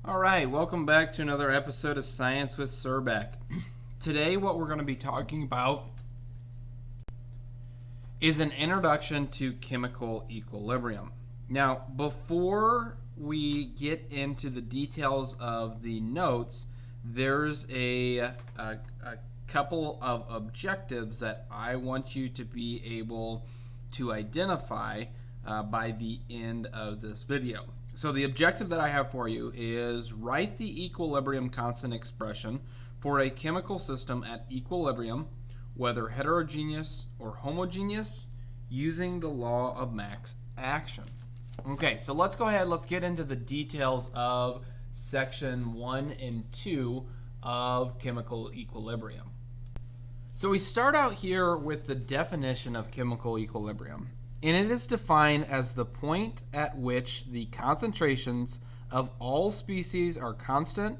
All right, welcome back to another episode of Science with Surbeck. Today, what we're going to be talking about is an introduction to chemical equilibrium. Now, before we get into the details of the notes, there's a couple of objectives that I want you to be able to identify by the end of this video. So the objective that I have for you is write the equilibrium constant expression for a chemical system at equilibrium, whether heterogeneous or homogeneous, using the law of mass action. Okay, so let's go ahead, let's get into the details of section 1 and 2 of chemical equilibrium. So we start out here with the definition of chemical equilibrium. And it is defined as the point at which the concentrations of all species are constant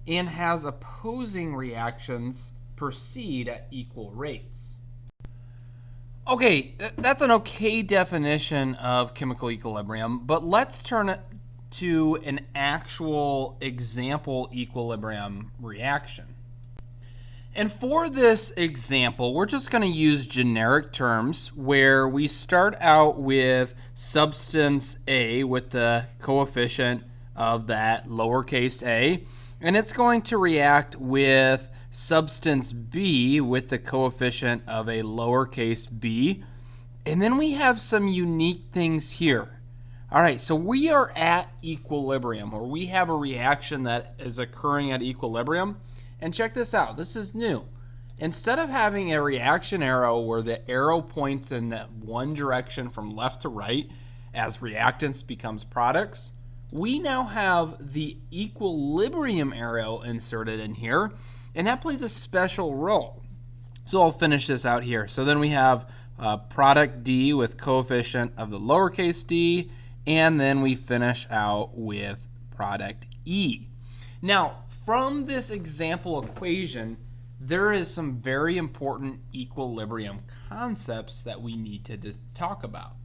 and has opposing reactions proceed at equal rates. Okay, that's an okay definition of chemical equilibrium, but let's turn it to an actual example equilibrium reaction. And for this example, we're just going to use generic terms where we start out with substance A with the coefficient of that lowercase a, and it's going to react with substance B with the coefficient of a lowercase b. And then we have some unique things here. All right, so we are at equilibrium, or we have a reaction that is occurring at equilibrium. And check this out, this is new. Instead of having a reaction arrow where the arrow points in that one direction from left to right as reactants becomes products, we now have the equilibrium arrow inserted in here, and that plays a special role. So I'll finish this out here. So then we have product D with coefficient of the lowercase d, and then we finish out with product E. Now, from this example equation, there is some very important equilibrium concepts that we need to talk about.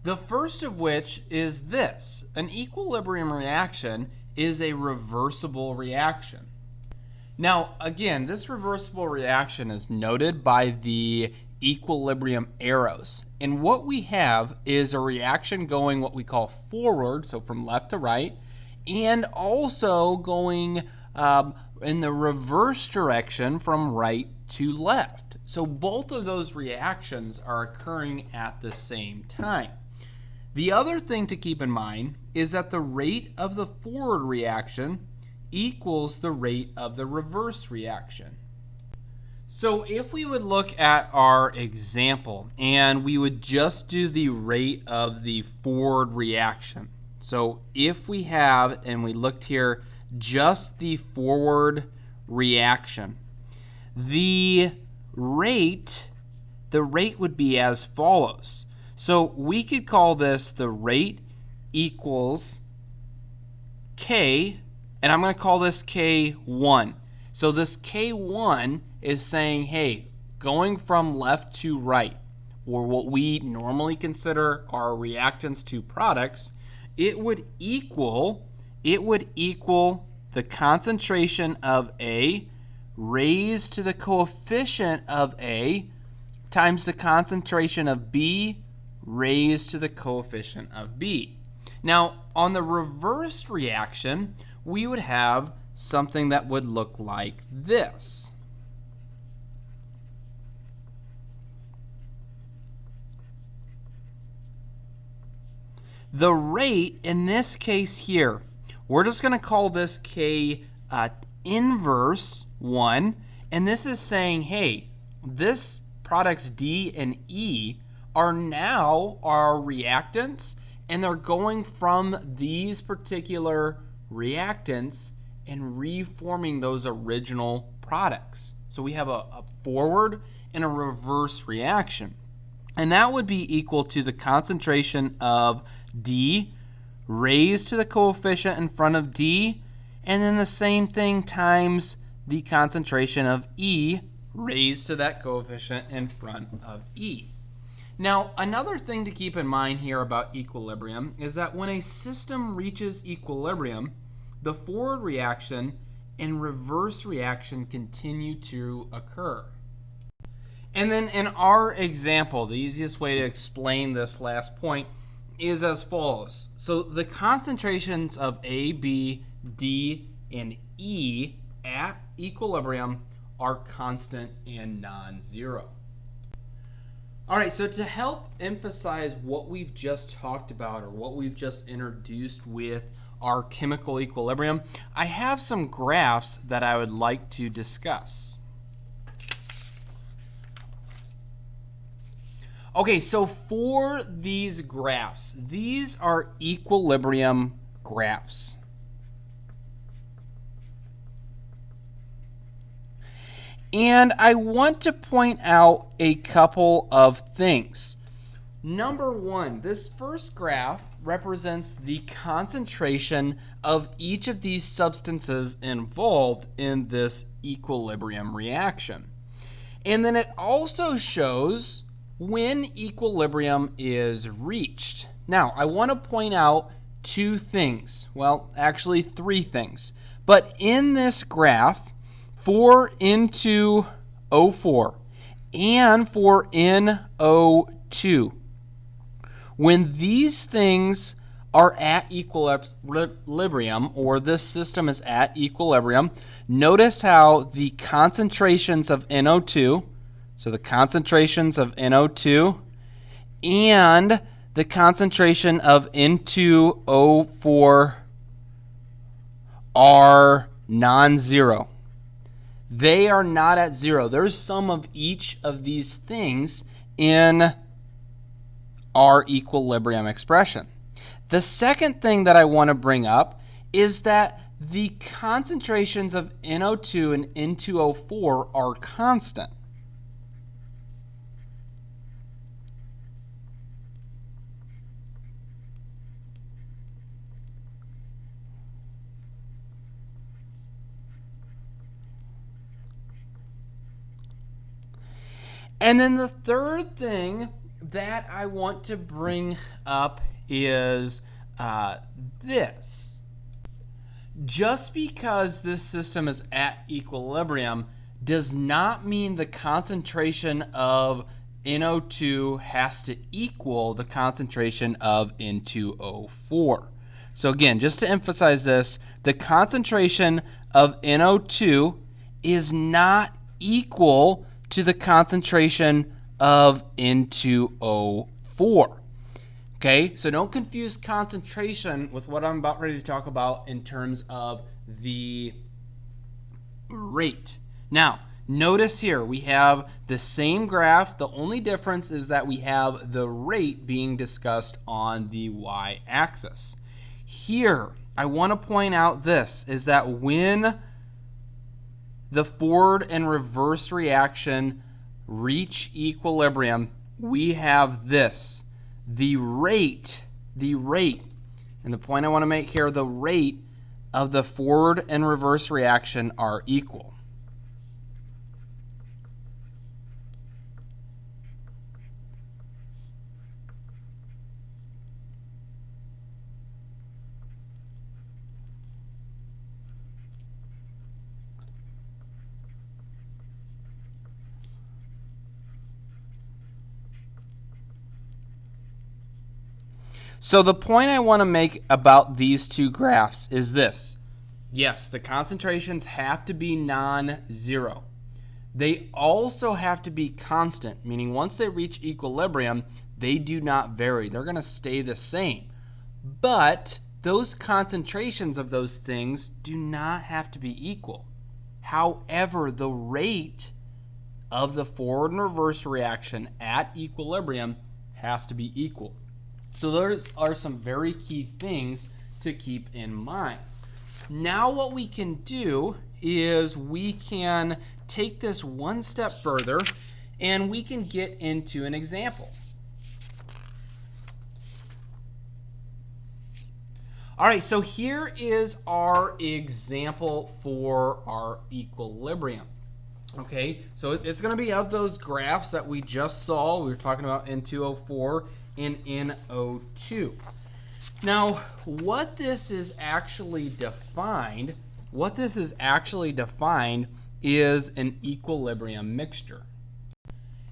The first of which is this: an equilibrium reaction is a reversible reaction. Now, again, this reversible reaction is noted by the equilibrium arrows. And what we have is a reaction going what we call forward, so from left to right, and also going in the reverse direction from right to left. So both of those reactions are occurring at the same time. The other thing to keep in mind is that the rate of the forward reaction equals the rate of the reverse reaction. So if we would look at our example and we would just do the rate of the forward reaction. So if we have, and we looked here, just the forward reaction, the rate would be as follows. So we could call this the rate equals K, and I'm going to call this K1. So this K1 is saying, hey, going from left to right, or what we normally consider our reactants to products, it would equal the concentration of A raised to the coefficient of A times the concentration of B raised to the coefficient of B. Now, on the reverse reaction, we would have something that would look like this. The rate in this case here, we're just going to call this K inverse 1, and this is saying, hey, this products D and E are now our reactants, and they're going from these particular reactants and reforming those original products. So we have a forward and a reverse reaction, and that would be equal to the concentration of D raised to the coefficient in front of D, and then the same thing times the concentration of E raised to that coefficient in front of E. Now, another thing to keep in mind here about equilibrium is that when a system reaches equilibrium, the forward reaction and reverse reaction continue to occur. And then in our example, the easiest way to explain this last point is as follows. So the concentrations of A, B, D, and E at equilibrium are constant and non-zero. All right, so to help emphasize what we've just talked about or what we've just introduced with our chemical equilibrium, I have some graphs that I would like to discuss. Okay, so for these graphs, these are equilibrium graphs. And I want to point out a couple of things. Number one, this first graph represents the concentration of each of these substances involved in this equilibrium reaction. And then it also shows when equilibrium is reached. Now, I want to point out two things. Well, actually three things. But in this graph, for N2O4 and for NO2, when these things are at equilibrium, or this system is at equilibrium, notice how the concentrations of NO2, so the concentrations of NO2 and the concentration of N2O4 are non-zero. They are not at zero. There's some of each of these things in our equilibrium expression. The second thing that I want to bring up is that the concentrations of NO2 and N2O4 are constant. And then the third thing that I want to bring up is this. Just because this system is at equilibrium does not mean the concentration of NO2 has to equal the concentration of N2O4. So again, just to emphasize this, the concentration of NO2 is not equal to the concentration of N2O4. Okay, so don't confuse concentration with what I'm about ready to talk about in terms of the rate. Now, notice here we have the same graph. The only difference is that we have the rate being discussed on the y-axis. Here, I want to point out this, is that when the forward and reverse reaction reach equilibrium, we have this. The rate, and the point I want to make here, the rate of the forward and reverse reaction are equal. So the point I want to make about these two graphs is this. Yes, the concentrations have to be non-zero. They also have to be constant, meaning once they reach equilibrium, they do not vary. They're going to stay the same. But those concentrations of those things do not have to be equal. However, the rate of the forward and reverse reaction at equilibrium has to be equal. So those are some very key things to keep in mind. Now what we can do is we can take this one step further and we can get into an example. All right, so here is our example for our equilibrium. Okay, so it's going to be of those graphs that we just saw. We were talking about N2O4 and NO2. Now, what this is actually defined is an equilibrium mixture.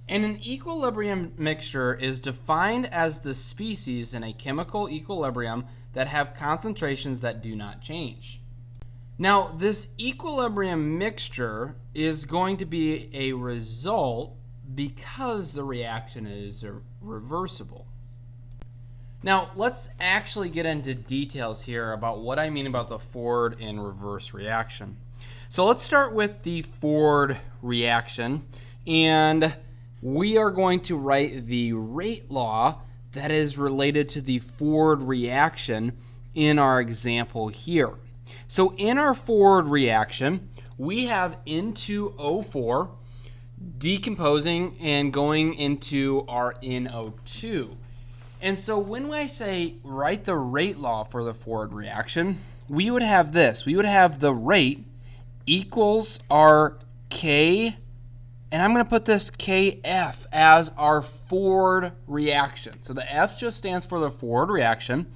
And an equilibrium mixture is defined as the species in a chemical equilibrium that have concentrations that do not change. Now, this equilibrium mixture is going to be a result because the reaction is reversible. Now, let's actually get into details here about what I mean about the forward and reverse reaction. So let's start with the forward reaction, and we are going to write the rate law that is related to the forward reaction in our example here. So in our forward reaction, we have N2O4 decomposing and going into our NO2. And so when I say write the rate law for the forward reaction, we would have this. We would have the rate equals our K, and I'm going to put this KF as our forward reaction. So the F just stands for the forward reaction,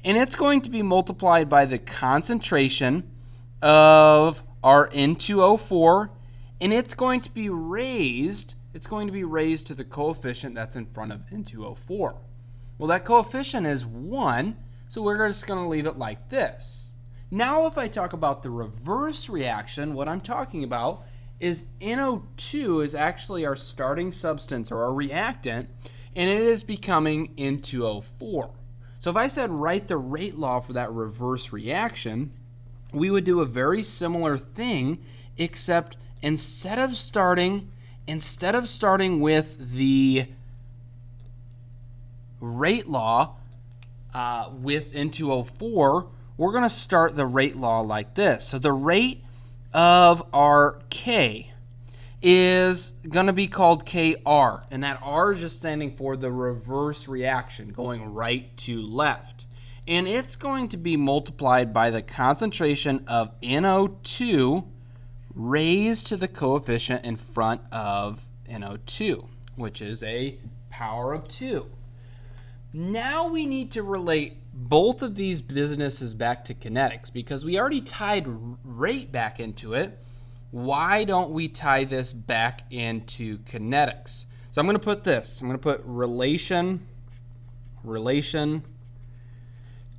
and it's going to be multiplied by the concentration of our N2O4, and it's going to be raised to the coefficient that's in front of N2O4. Well, that coefficient is 1, so we're just going to leave it like this. Now, if I talk about the reverse reaction, what I'm talking about is NO2 is actually our starting substance or our reactant, and it is becoming N2O4. So if I said write the rate law for that reverse reaction, we would do a very similar thing, except instead of starting with the rate law with N2O4, we're going to start the rate law like this. So the rate of our K is going to be called KR, and that R is just standing for the reverse reaction, going right to left. And it's going to be multiplied by the concentration of NO2 raised to the coefficient in front of NO2, which is a power of 2. Now we need to relate both of these businesses back to kinetics because we already tied rate back into it. Why don't we tie this back into kinetics? So I'm going to put this. I'm going to put relation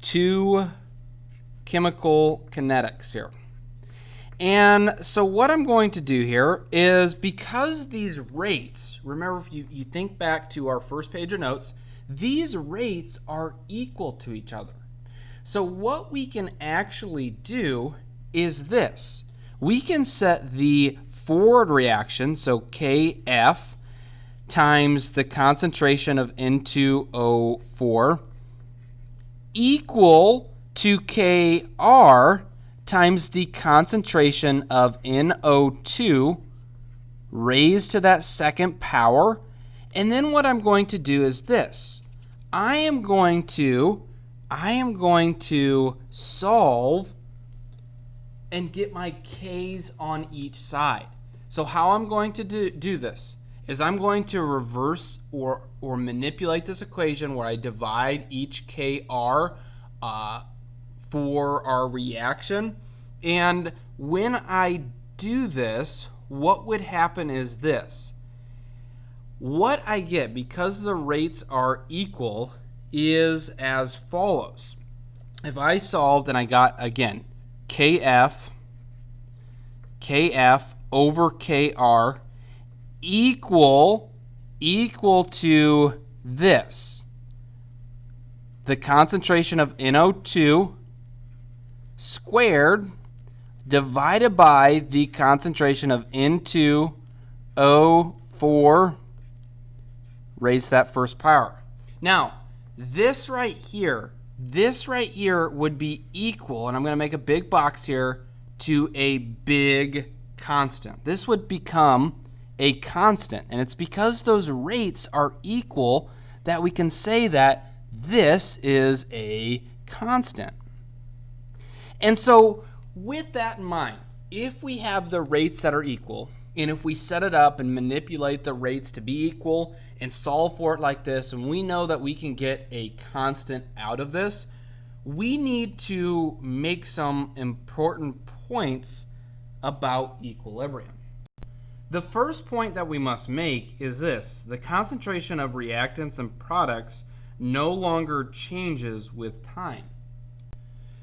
to chemical kinetics here. And so what I'm going to do here is, because these rates, remember if you think back to our first page of notes, these rates are equal to each other. So what we can actually do is this. We can set the forward reaction, so KF times the concentration of N2O4 equal to KR times the concentration of NO2 raised to that second power. And then what I'm going to do is this. I am going to solve and get my K's on each side. So how I'm going to do this is I'm going to reverse or manipulate this equation where I divide each KR for our reaction. And when I do this, what would happen is this. What I get, because the rates are equal, is as follows. If I solved and I got, again, KF over KR equal to this. The concentration of NO2 squared divided by the concentration of N2O4 raised to that first power. Now, this right here would be equal, and I'm going to make a big box here, to a big constant. This would become a constant, and it's because those rates are equal that we can say that this is a constant. And so with that in mind, if we have the rates that are equal, and if we set it up and manipulate the rates to be equal and solve for it like this, and we know that we can get a constant out of this, we need to make some important points about equilibrium. The first point that we must make is this: the concentration of reactants and products no longer changes with time.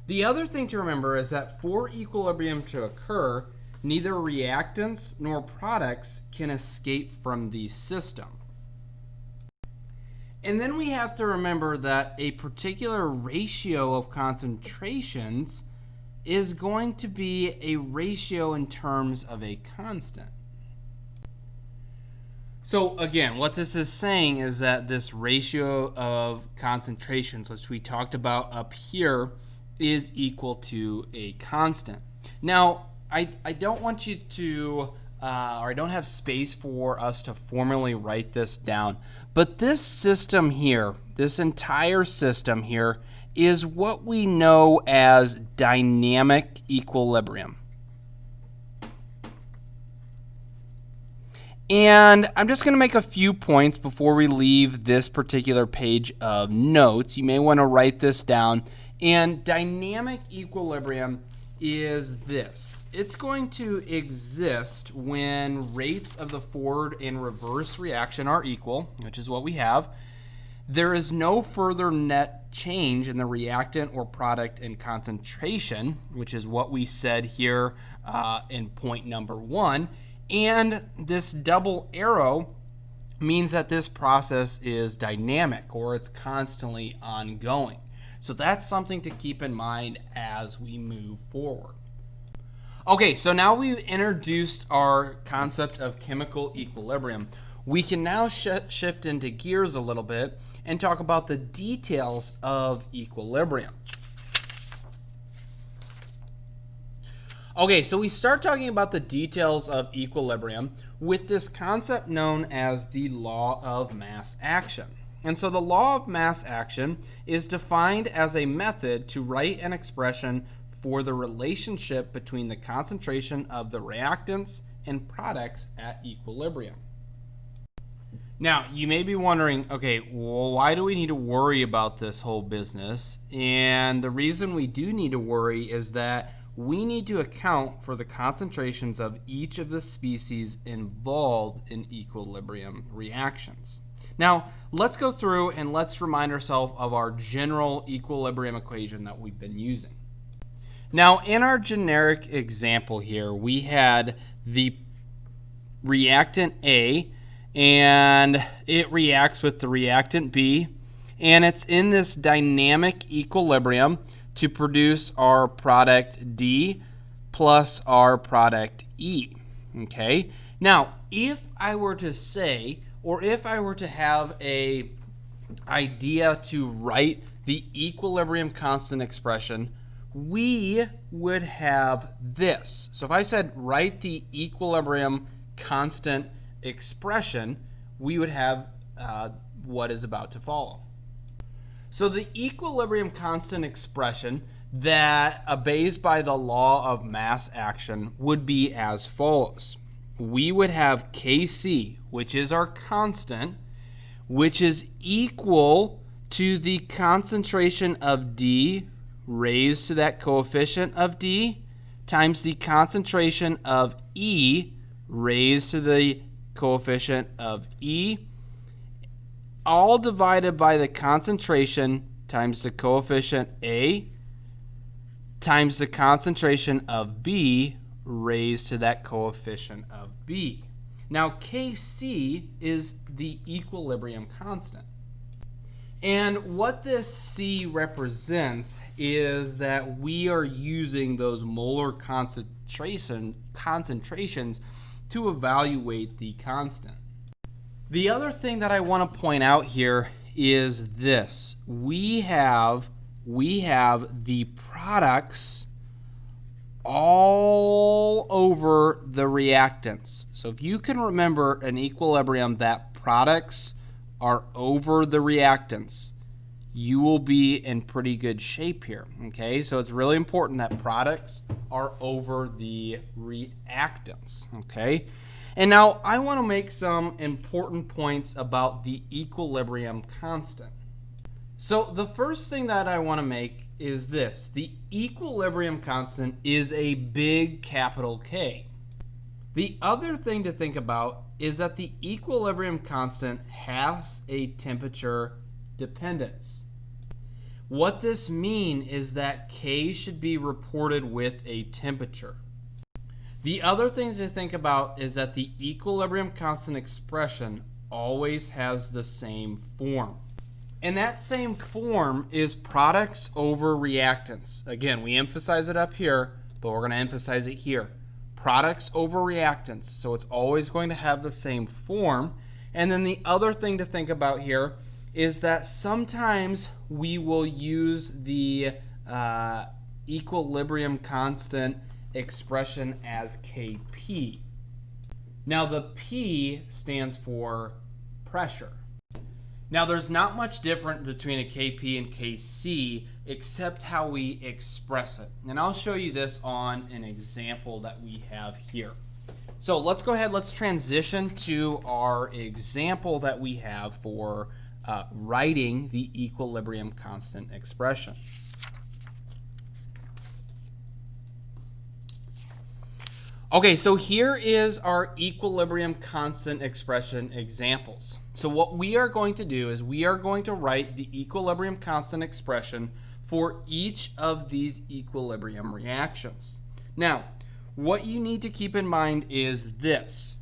The other thing to remember is that for equilibrium to occur, neither reactants nor products can escape from the system. And then we have to remember that a particular ratio of concentrations is going to be a ratio in terms of a constant. So again, what this is saying is that this ratio of concentrations, which we talked about up here, is equal to a constant. Now, I don't want you to, or I don't have space for us to formally write this down, but this system here, this entire system here, is what we know as dynamic equilibrium. And I'm just going to make a few points before we leave this particular page of notes. You may want to write this down. And dynamic equilibrium is this: it's going to exist when rates of the forward and reverse reaction are equal, which is what we have. There is no further net change in the reactant or product in concentration, which is what we said here in point number 1. And this double arrow means that this process is dynamic, or it's constantly ongoing. So that's something to keep in mind as we move forward. Okay, so now we've introduced our concept of chemical equilibrium. We can now shift into gears a little bit and talk about the details of equilibrium. Okay, so we start talking about the details of equilibrium with this concept known as the law of mass action. And so the law of mass action is defined as a method to write an expression for the relationship between the concentration of the reactants and products at equilibrium. Now, you may be wondering, okay, well, why do we need to worry about this whole business? And the reason we do need to worry is that we need to account for the concentrations of each of the species involved in equilibrium reactions. Now, let's go through and let's remind ourselves of our general equilibrium equation that we've been using. Now, in our generic example here, we had the reactant A, and it reacts with the reactant B, and it's in this dynamic equilibrium to produce our product D plus our product E. Okay? Now, if I were to say, or if I were to have a idea to write the equilibrium constant expression, we would have this. So if I said write the equilibrium constant expression, we would have what is about to follow. So the equilibrium constant expression that obeys by the law of mass action would be as follows. We would have Kc, which is our constant, which is equal to the concentration of D raised to that coefficient of D times the concentration of E raised to the coefficient of E, all divided by the concentration times the coefficient A times the concentration of B raised to that coefficient of B. Now, Kc is the equilibrium constant. And what this C represents is that we are using those molar concentrations to evaluate the constant. The other thing that I want to point out here is this. We have the products all over the reactants. So if you can remember an equilibrium that products are over the reactants, you will be in pretty good shape here. Okay, so it's really important that products are over the reactants. Okay, and now I want to make some important points about the equilibrium constant. So the first thing that I want to make is this. The equilibrium constant is a big capital K. The other thing to think about is that the equilibrium constant has a temperature dependence. What this means is that K should be reported with a temperature. The other thing to think about is that the equilibrium constant expression always has the same form. And that same form is products over reactants. Again, we emphasize it up here, but we're going to emphasize it here. Products over reactants. So it's always going to have the same form. And then the other thing to think about here is that sometimes we will use the equilibrium constant expression as Kp. Now the P stands for pressure. Now there's not much different between a Kp and Kc except how we express it. And I'll show you this on an example that we have here. So let's go ahead, let's transition to our example that we have for writing the equilibrium constant expression. Okay, so here is our equilibrium constant expression examples. So what we are going to do is we are going to write the equilibrium constant expression for each of these equilibrium reactions. Now, what you need to keep in mind is this.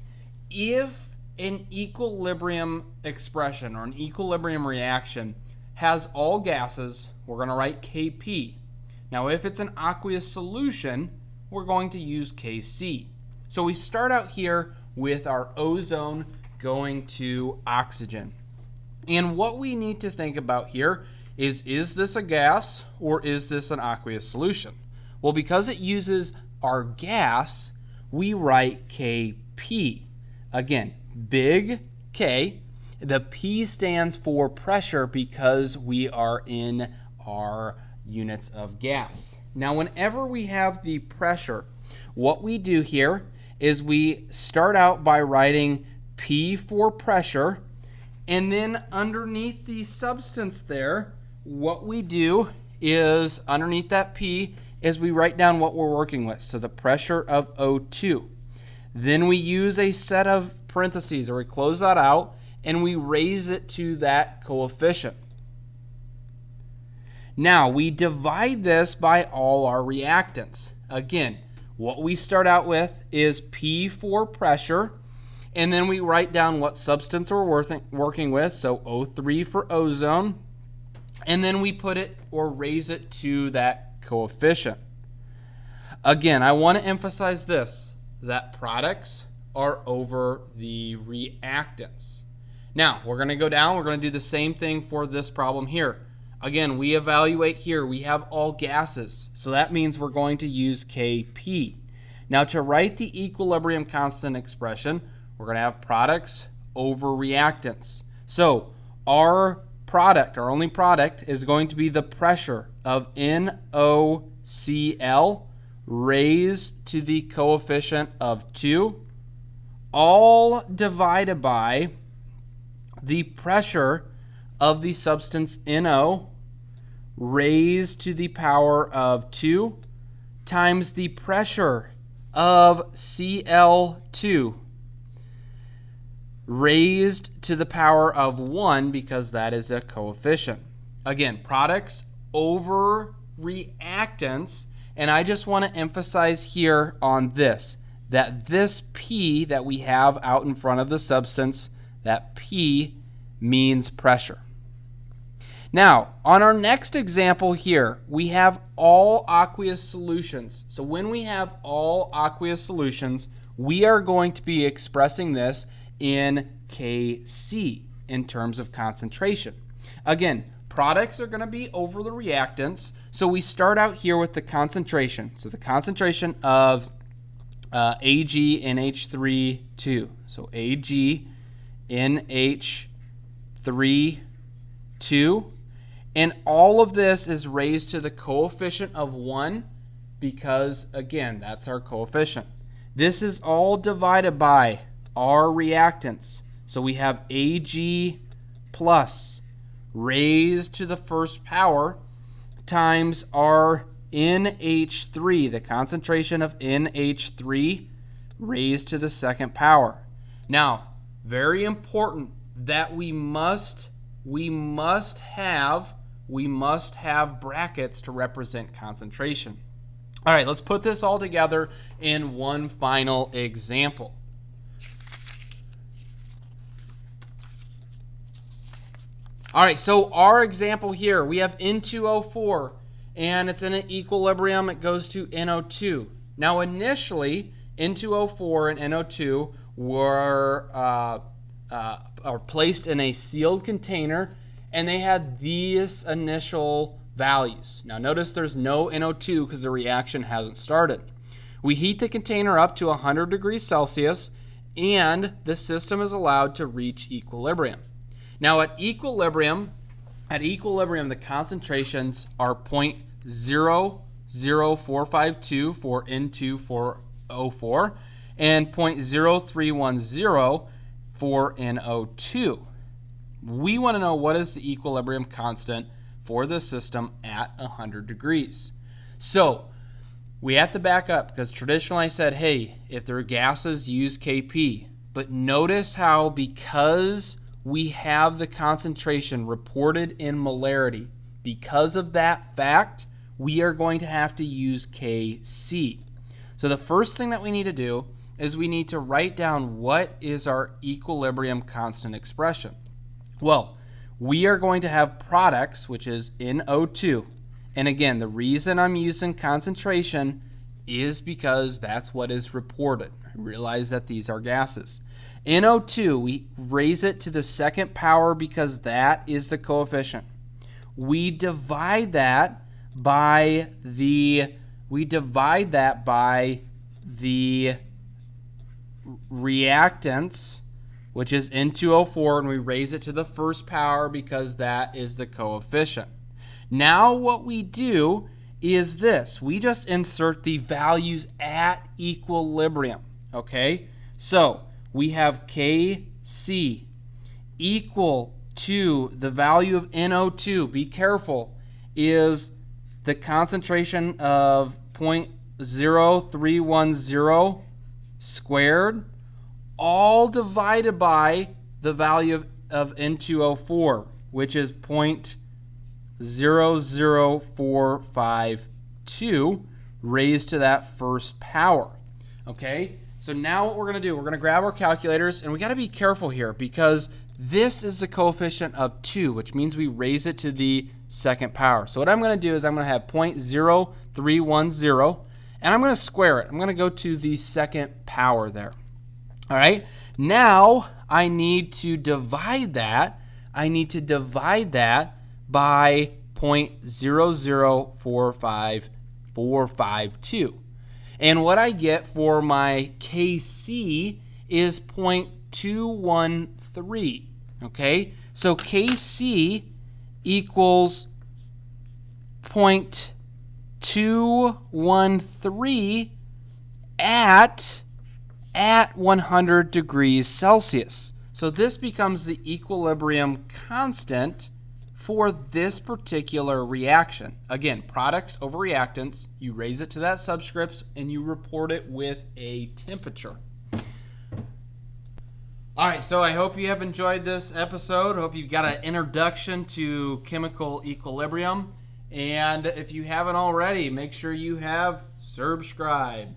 If an equilibrium expression or an equilibrium reaction has all gases, we're going to write Kp. Now, if it's an aqueous solution, we're going to use Kc. So we start out here with our ozone going to oxygen. And what we need to think about here is this a gas or is this an aqueous solution? Well, because it uses our gas, we write Kp. Again, big K. The P stands for pressure because we are in our units of gas. Now, whenever we have the pressure, what we do here is we start out by writing P for pressure, and then underneath the substance there, what we do is underneath that P is we write down what we're working with. So the pressure of O2. Then we use a set of parentheses, or we close that out, and we raise it to that coefficient. Now, we divide this by all our reactants. Again, what we start out with is P for pressure, and then we write down what substance we're working with, so O3 for ozone, and then we put it or raise it to that coefficient. Again, I want to emphasize this, that products are over the reactants. Now, we're going to go down, we're going to do the same thing for this problem here. Again, we evaluate here, we have all gases, so that means we're going to use Kp. Now, to write the equilibrium constant expression, we're going to have products over reactants. So, our product, our only product, is going to be the pressure of NOCl raised to the coefficient of 2, all divided by the pressure of the substance NO raised to the power of 2 times the pressure of Cl2 raised to the power of 1 because that is a coefficient. Again, products over reactants, and I just want to emphasize here on this, that this P that we have out in front of the substance, that P means pressure. Now, on our next example here, we have all aqueous solutions. So when we have all aqueous solutions, we are going to be expressing this in Kc in terms of concentration. Again, products are going to be over the reactants, so we start out here with the concentration. So the concentration of AgNH3 So AgNH3 and all of this is raised to the coefficient of 1 because, again, that's our coefficient. This is all divided by our reactants. So we have Ag plus raised to the first power times our NH3, the concentration of NH3 raised to the second power. Now, very important that we must have brackets to represent concentration. All right, let's put this all together in one final example. All right, so our example here, we have N2O4, and it's in an equilibrium. It goes to NO2. Now, initially, N2O4 and NO2 are placed in a sealed container, and they had these initial values. Now, notice there's no NO2 because the reaction hasn't started. We heat the container up to 100 degrees Celsius, and the system is allowed to reach equilibrium. Now, at equilibrium, the concentrations are 0.00452 for N2O4 and 0.0310 for NO2. We want to know what is the equilibrium constant for the system at 100 degrees. So we have to back up because traditionally I said, hey, if they're gases, use Kp. But notice how because we have the concentration reported in molarity, because of that fact, we are going to have to use Kc. So the first thing that we need to do is we need to write down what is our equilibrium constant expression. Well, we are going to have products, which is NO2. And again, the reason I'm using concentration is because that's what is reported. I realize that these are gases. NO2, we raise it to the second power because that is the coefficient. We divide that by the reactants, which is N2O4, and we raise it to the first power because that is the coefficient. Now what we do is this. We just insert the values at equilibrium, okay? So we have Kc equal to the value of NO2. Be careful, is the concentration of 0.0310 squared, all divided by the value of N2O4, which is 0.00452 raised to that first power. Okay, so now what we're going to do, we're going to grab our calculators, and we got to be careful here because this is the coefficient of 2, which means we raise it to the second power. So what I'm going to do is I'm going to have 0.0310, and I'm going to square it. I'm going to go to the second power there. All right, now I need to divide that. I need to divide that by 0.0045452. And what I get for my Kc is 0.213. Okay, so Kc equals 0.213 at 100 degrees Celsius. So this becomes the equilibrium constant for this particular reaction. Again, products over reactants, you raise it to that subscripts and you report it with a temperature. All right, so I hope you have enjoyed this episode. I hope you've got an introduction to chemical equilibrium. And if you haven't already, make sure you have subscribed.